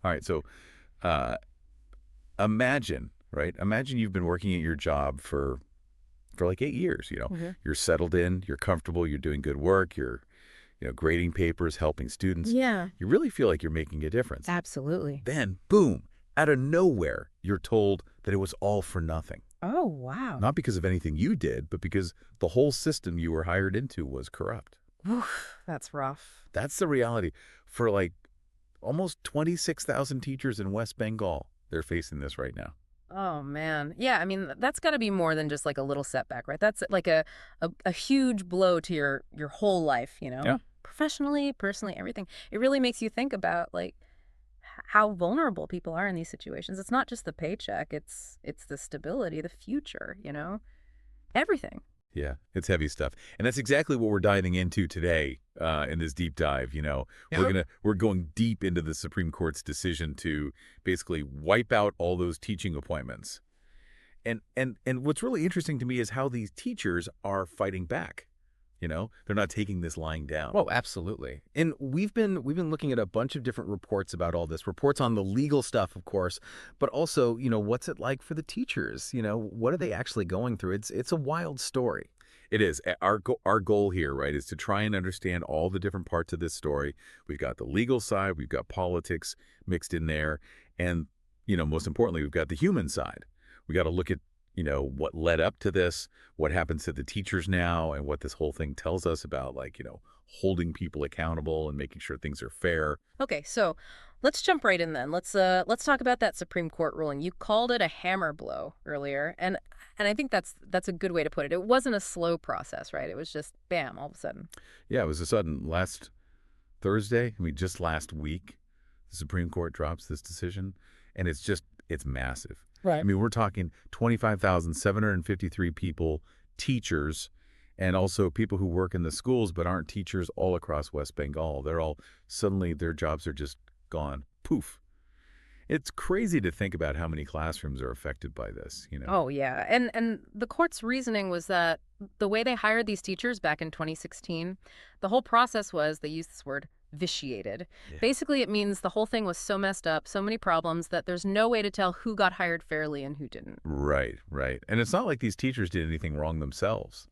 All right. So uh, imagine, right? Imagine you've been working at your job for like 8 years. Hmm. You're settled in, you're comfortable, you're doing good work, you're grading papers, helping students. Yeah, You really feel like you're making a difference. absolutely. Then, boom, out of nowhere, you're told that it was all for nothing. Oh, wow. Not because of anything you did, but because the whole system you were hired into was corrupt. Oof, that's rough. That's the reality for like almost 26,000 teachers in West Bengal. They're facing this right now. Oh man. Yeah, I mean that's got to be more than just like a little setback, right? That's like a huge blow to your whole life, Yeah. Professionally, personally, everything. It really makes you think about like how vulnerable people are in these situations. It's not just the paycheck, it's the stability, the future, Everything. Yeah, it's heavy stuff. And that's exactly what we're diving into today in this deep dive. Yeah. We're going deep into the Supreme Court's decision to basically wipe out all those teaching appointments. And what's really interesting to me is how these teachers are fighting back. They're not taking this lying down. Oh, absolutely. And we've been looking at a bunch of different reports about all this. Reports on the legal stuff, of course, but also, what's it like for the teachers? What are they actually going through? It's a wild story. It is. Our goal here, right, is to try and understand all the different parts of this story. We've got the legal side, we've got politics mixed in there, and, most importantly, we've got the human side. We got to look at, what led up to this, what happens to the teachers now, and what this whole thing tells us about, like, holding people accountable and making sure things are fair. Okay, so let's jump right in then. Let's talk about that Supreme Court ruling. You called it a hammer blow earlier, and I think that's a good way to put it. It wasn't a slow process, right? It was just bam, all of a sudden. Yeah, it was a sudden last Thursday, just last week, the Supreme Court drops this decision, and it's massive. Right. We're talking 25,753 people, teachers, and also people who work in the schools but aren't teachers all across West Bengal. They're all, suddenly their jobs are just gone. Poof. It's crazy to think about how many classrooms are affected by this. Oh yeah, and the court's reasoning was that the way they hired these teachers back in 2016, the whole process was they used this word vitiated. Yeah. Basically, it means the whole thing was so messed up, so many problems that there's no way to tell who got hired fairly and who didn't. Right, right. And it's not like these teachers did anything wrong themselves.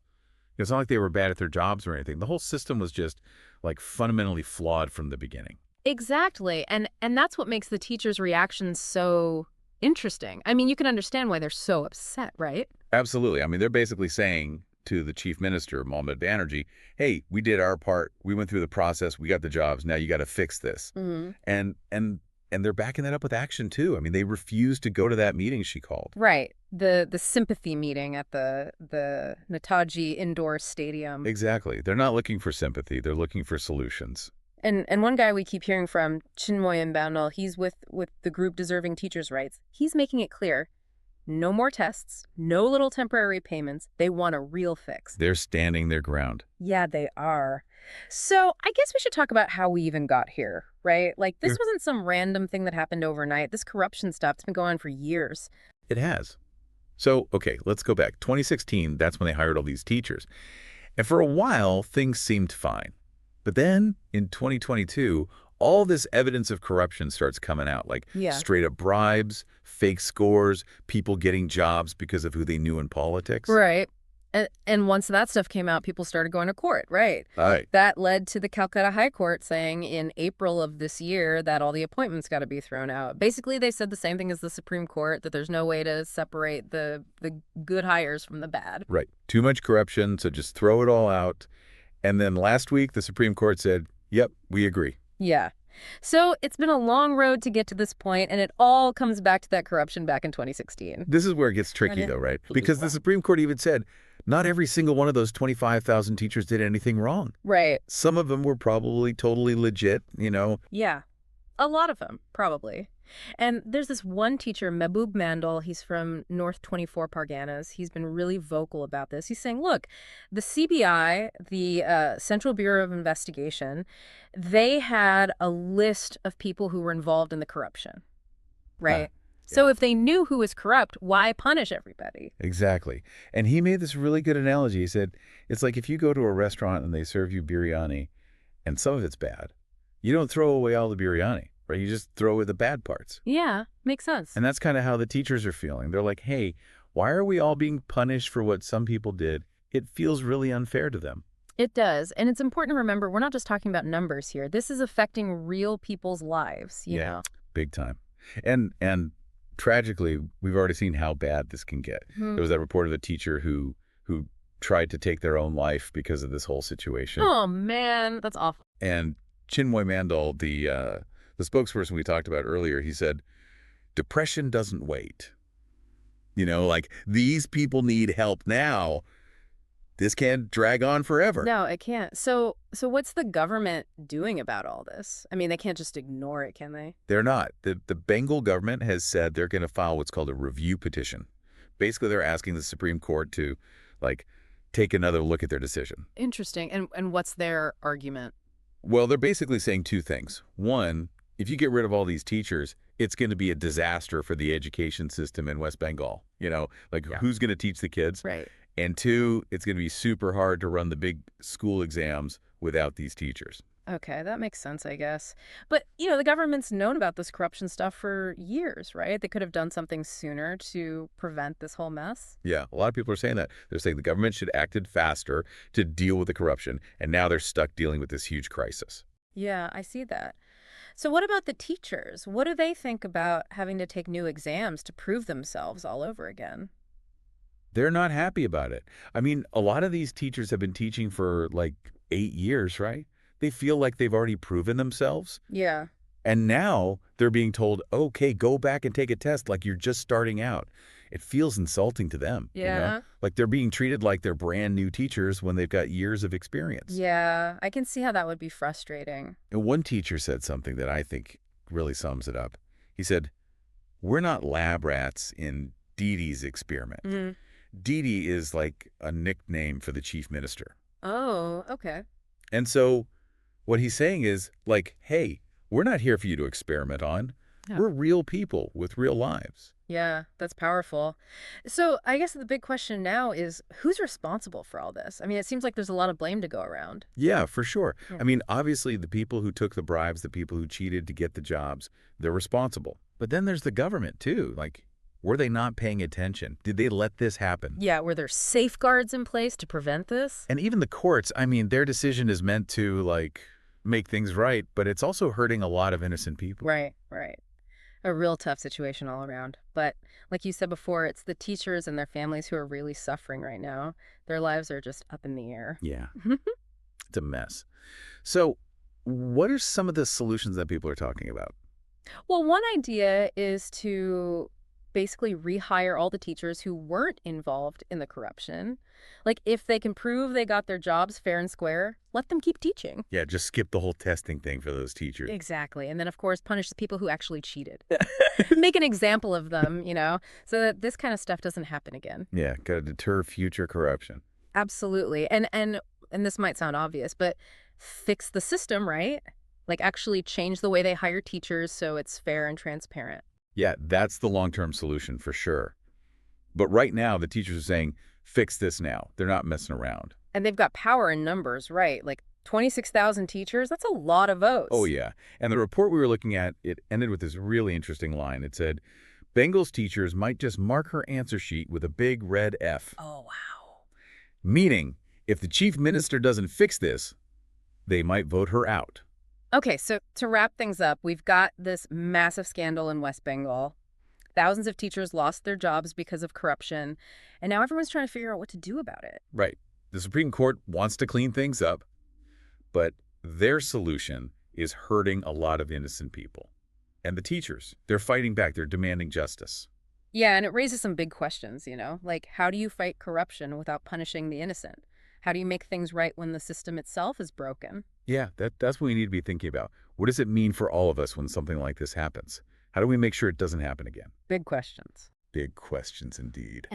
It's not like they were bad at their jobs or anything. The whole system was just like fundamentally flawed from the beginning. Exactly. And that's what makes the teachers' reactions so interesting. I mean, you can understand why they're so upset, right? Absolutely. They're basically saying to the chief minister, Mamata Banerjee, hey, we did our part. We went through the process. We got the jobs. Now you got to fix this. Hmm. And they're backing that up with action, too. They refused to go to that meeting she called. Right. The sympathy meeting at the Netaji Indoor Stadium. Exactly. They're not looking for sympathy. They're looking for solutions. And one guy we keep hearing from, Chinmoy Mbandal, he's with the group Deserving Teachers' Rights. He's making it clear, no more tests, no little temporary payments. They want a real fix. They're standing their ground. Yeah, they are. So I guess we should talk about how we even got here, right? Like, this Sure. wasn't some random thing that happened overnight. This corruption stuff's been going on for years. It has. So, okay, let's go back. 2016, that's when they hired all these teachers. And for a while, things seemed fine. But then in 2022, all this evidence of corruption starts coming out, like Yeah. straight up bribes, fake scores, people getting jobs because of who they knew in politics. Right. And once that stuff came out, people started going to court, right? All right. That led to the Calcutta High Court saying in April of this year that all the appointments got to be thrown out. Basically, they said the same thing as the Supreme Court, that there's no way to separate the good hires from the bad. Right. Too much corruption, so just throw it all out. And then last week, the Supreme Court said, yep, we agree. Yeah. So it's been a long road to get to this point, and it all comes back to that corruption back in 2016. This is where it gets tricky, though, right? Because the Supreme Court even said not every single one of those 25,000 teachers did anything wrong. Right. Some of them were probably totally legit. Yeah. A lot of them, probably. And there's this one teacher, Mehboob Mandal. He's from North 24 Parganas. He's been really vocal about this. He's saying, look, the CBI, the Central Bureau of Investigation, they had a list of people who were involved in the corruption, right? So if they knew who was corrupt, why punish everybody? Exactly. And he made this really good analogy. He said, it's like if you go to a restaurant and they serve you biryani and some of it's bad, you don't throw away all the biryani, right? You just throw away the bad parts. Yeah, makes sense. And that's kind of how the teachers are feeling. They're like, hey, why are we all being punished for what some people did? It feels really unfair to them. It does. And it's important to remember we're not just talking about numbers here. This is affecting real people's lives, you know. Big time. And tragically, we've already seen how bad this can get. Hmm. There was that report of a teacher who tried to take their own life because of this whole situation. Oh, man, that's awful. And Chinmoy Mandal, the spokesperson we talked about earlier, he said, depression doesn't wait. You know, like, these people need help now. This can't drag on forever. No, it can't. So what's the government doing about all this? I mean, they can't just ignore it, can they? They're not. The Bengal government has said they're going to file what's called a review petition. Basically, they're asking the Supreme Court to, like, take another look at their decision. Interesting. And what's their argument? Well, they're basically saying two things. One, if you get rid of all these teachers, it's going to be a disaster for the education system in West Bengal. You know, like, who's going to teach the kids? Right. And two, it's going to be super hard to run the big school exams without these teachers. Okay, that makes sense, I guess. But, you know, the government's known about this corruption stuff for years, right? They could have done something sooner to prevent this whole mess. Yeah, a lot of people are saying that. They're saying the government should have acted faster to deal with the corruption, and now they're stuck dealing with this huge crisis. Yeah, I see that. So what about the teachers? What do they think about having to take new exams to prove themselves all over again? They're not happy about it. I mean, a lot of these teachers have been teaching for like 8 years, right? They feel like they've already proven themselves. Yeah. And now they're being told, okay, go back and take a test like you're just starting out. It feels insulting to them. Yeah. You know? Like they're being treated like they're brand new teachers when they've got years of experience. Yeah, I can see how that would be frustrating. And one teacher said something that I think really sums it up. He said, we're not lab rats in Dee Dee's experiment. Mm-hmm. Dee Dee is like a nickname for the chief minister. Oh, okay. And so what he's saying is like, hey, we're not here for you to experiment on. Yeah. We're real people with real lives. Yeah, that's powerful. So I guess the big question now is who's responsible for all this? I mean, it seems like there's a lot of blame to go around. Yeah, for sure. Yeah. I mean, obviously the people who took the bribes, the people who cheated to get the jobs, they're responsible. But then there's the government too. Like, were they not paying attention? Did they let this happen? Yeah, were there safeguards in place to prevent this? And even the courts, I mean, their decision is meant to, like, make things right, but it's also hurting a lot of innocent people. Right, right. A real tough situation all around. But like you said before, it's the teachers and their families who are really suffering right now. Their lives are just up in the air. Yeah. It's a mess. So what are some of the solutions that people are talking about? Well, one idea is to basically rehire all the teachers who weren't involved in the corruption. Like, if they can prove they got their jobs fair and square, let them keep teaching. Yeah, just skip the whole testing thing for those teachers. Exactly. And then, of course, punish the people who actually cheated. Make an example of them, you know, so that this kind of stuff doesn't happen again. Yeah, got to deter future corruption. Absolutely. And this might sound obvious, but fix the system, right? Like, actually change the way they hire teachers so it's fair and transparent. Yeah, that's the long-term solution for sure. But right now, the teachers are saying, fix this now. They're not messing around. And they've got power in numbers, right? Like 26,000 teachers, that's a lot of votes. Oh, yeah. And the report we were looking at, it ended with this really interesting line. It said, Bengal's teachers might just mark her answer sheet with a big red F. Oh, wow. Meaning, if the chief minister doesn't fix this, they might vote her out. Okay, so to wrap things up, we've got this massive scandal in West Bengal. Thousands of teachers lost their jobs because of corruption, and now everyone's trying to figure out what to do about it. Right. The Supreme Court wants to clean things up, but their solution is hurting a lot of innocent people. And the teachers, they're fighting back. They're demanding justice. Yeah, and it raises some big questions, you know, like how do you fight corruption without punishing the innocent? How do you make things right when the system itself is broken? Yeah, that's what we need to be thinking about. What does it mean for all of us when something like this happens? How do we make sure it doesn't happen again? Big questions. Big questions indeed.